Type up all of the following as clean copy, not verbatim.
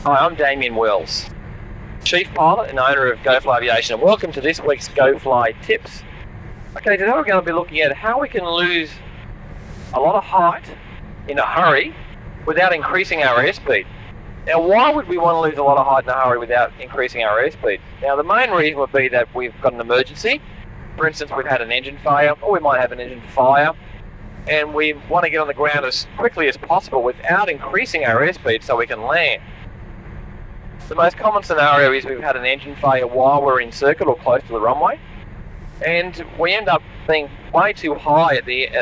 Hi, I'm Damien Wills, Chief Pilot and owner of GoFly Aviation, and welcome to this week's GoFly Tips. Okay, today we're going to be looking at how we can lose a lot of height in a hurry without increasing our airspeed. Now, why would we want to lose a lot of height in a hurry without increasing our airspeed? Now, the main reason would be that we've got an emergency. For instance, we've had an engine failure, or we might have an engine fire, and we want to get on the ground as quickly as possible without increasing our airspeed so we can land. The most common scenario is we've had an engine failure while we're in circuit or close to the runway, and we end up being way too high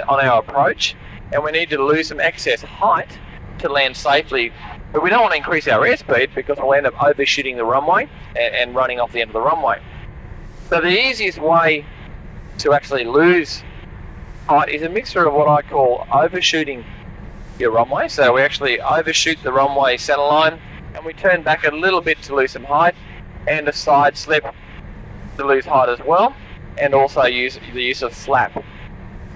on our approach, and we need to lose some excess height to land safely. But we don't want to increase our airspeed because we'll end up overshooting the runway and running off the end of the runway. So the easiest way to actually lose height is a mixture of what I call overshooting your runway. So we actually overshoot the runway center line and we turn back a little bit to lose some height, and a side slip to lose height as well, and also use the use of flap.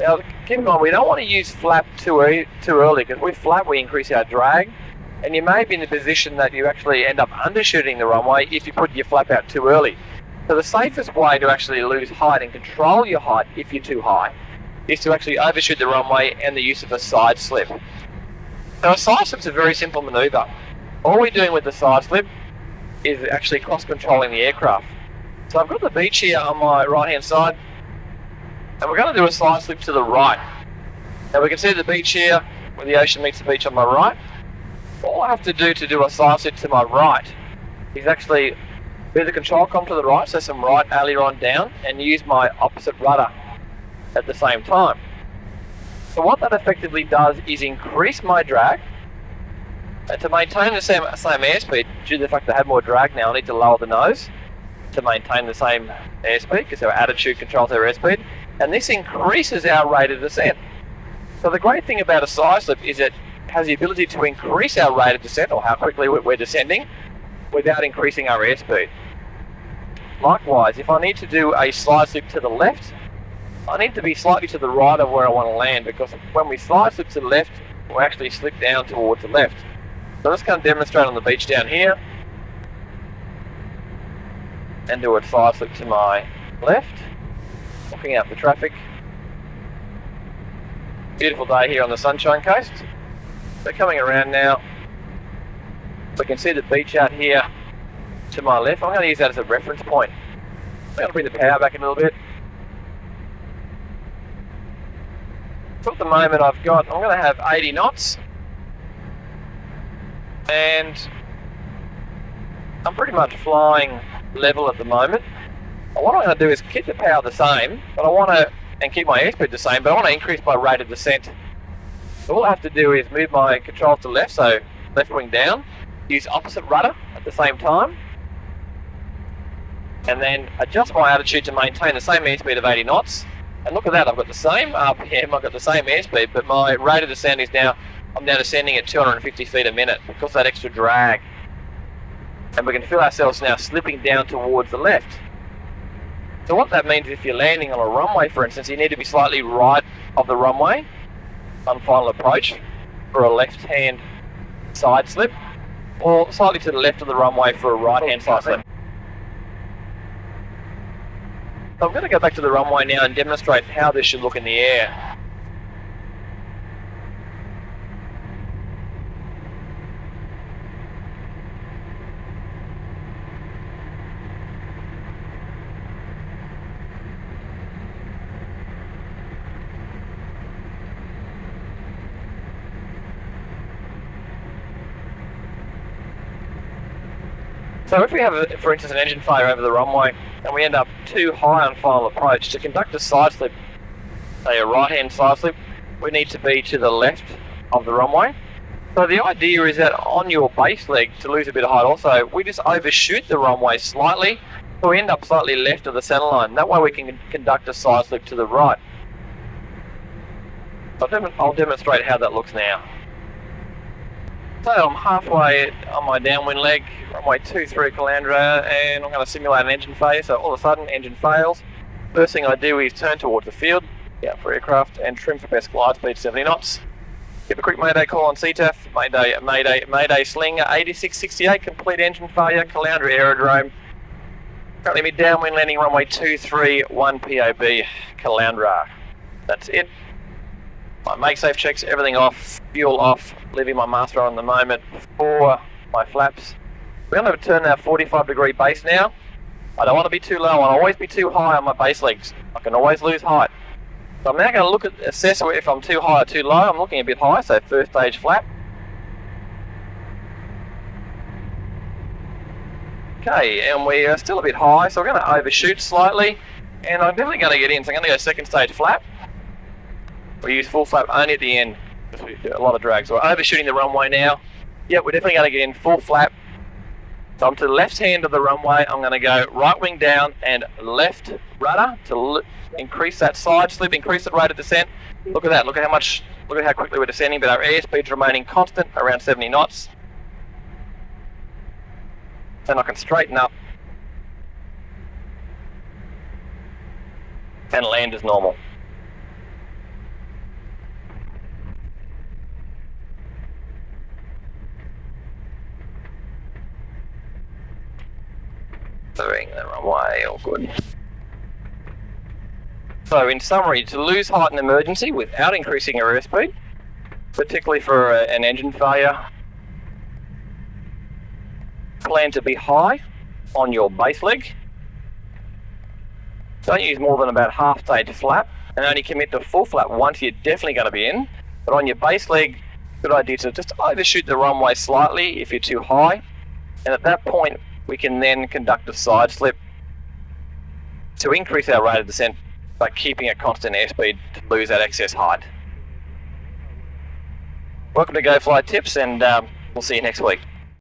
Now keep in mind, we don't want to use flap too early, because with flap we increase our drag, and you may be in the position that you actually end up undershooting the runway if you put your flap out too early. So the safest way to actually lose height and control your height if you're too high is to actually overshoot the runway and the use of a side slip. So a side slip's a very simple maneuver. All we're doing with the side slip is actually cross-controlling the aircraft. So I've got the beach here on my right-hand side, and we're going to do a side slip to the right. Now we can see the beach here, where the ocean meets the beach on my right. All I have to do a side slip to my right is actually move the control column to the right, so some right aileron down, and use my opposite rudder at the same time. So what that effectively does is increase my drag, and to maintain the same airspeed, due to the fact that I have more drag now, I need to lower the nose to maintain the same airspeed, because our attitude controls our airspeed, and this increases our rate of descent. So the great thing about a side slip is it has the ability to increase our rate of descent, or how quickly we're descending, without increasing our airspeed. Likewise, if I need to do a slide slip to the left, I need to be slightly to the right of where I want to land, because when we slide slip to the left, we'll actually slip down towards the left. So I'm just going to demonstrate on the beach down here, and do a side slip to my left, looking out for traffic. Beautiful day here on the Sunshine Coast. So coming around now, we can see the beach out here to my left. I'm going to use that as a reference point. I'm going to bring the power back a little bit. So at the moment I'm going to have 80 knots, and I'm pretty much flying level at the moment. What I'm going to do is keep the power the same, and keep my airspeed the same, but I want to increase my rate of descent. So all I have to do is move my controls to left, so left wing down, use opposite rudder at the same time, and then adjust my attitude to maintain the same airspeed of 80 knots. And look at that, I've got the same RPM, I've got the same airspeed, but my rate of descent is now, I'm now descending at 250 feet a minute because of that extra drag. And we can feel ourselves now slipping down towards the left. So what that means, if you're landing on a runway, for instance, you need to be slightly right of the runway on final approach for a left-hand side slip, or slightly to the left of the runway for a right-hand side slip. So I'm going to go back to the runway now and demonstrate how this should look in the air. So if we have, for instance, an engine failure over the runway, and we end up too high on final approach, to conduct a side slip, say a right-hand side slip, we need to be to the left of the runway. So the idea is that on your base leg, to lose a bit of height also, we just overshoot the runway slightly, so we end up slightly left of the center line. That way we can conduct a side slip to the right. I'll demonstrate how that looks now. So I'm halfway on my downwind leg, runway 23 Calandra, and I'm going to simulate an engine failure. So all of a sudden, engine fails. First thing I do is turn towards the field, out for aircraft, and trim for best glide speed 70 knots. Give a quick mayday call on CTAF, mayday Slinger 8668, complete engine failure, Caloundra Aerodrome. Currently mid downwind landing runway 231 POB, Caloundra. That's it. My make safe checks, everything off, fuel off, leaving my master on the moment for my flaps. We're going to turn that 45-degree base now. I don't want to be too low, I want to always be too high on my base legs. I can always lose height. So I'm now going to assess if I'm too high or too low. I'm looking a bit high, so first stage flap. Okay, and we are still a bit high, so we're going to overshoot slightly. And I'm definitely going to get in, so I'm going to go second stage flap. We use full flap only at the end, because we do a lot of drag. So we're overshooting the runway now. Yep, we're definitely going to get in full flap. So I'm to the left hand of the runway. I'm going to go right wing down and left rudder to increase that side slip, increase the rate of descent. Look at that, look at how quickly we're descending, but our airspeed's remaining constant, around 70 knots. Then I can straighten up and land as normal. Doing the runway, all good. So in summary, to lose height in emergency without increasing your airspeed, particularly for an engine failure, plan to be high on your base leg. Don't use more than about half stage flap, and only commit to full flap once you're definitely going to be in. But on your base leg, good idea to just overshoot the runway slightly if you're too high, and at that point we can then conduct a side slip to increase our rate of descent by keeping a constant airspeed to lose that excess height. Welcome to GoFly Tips, and we'll see you next week.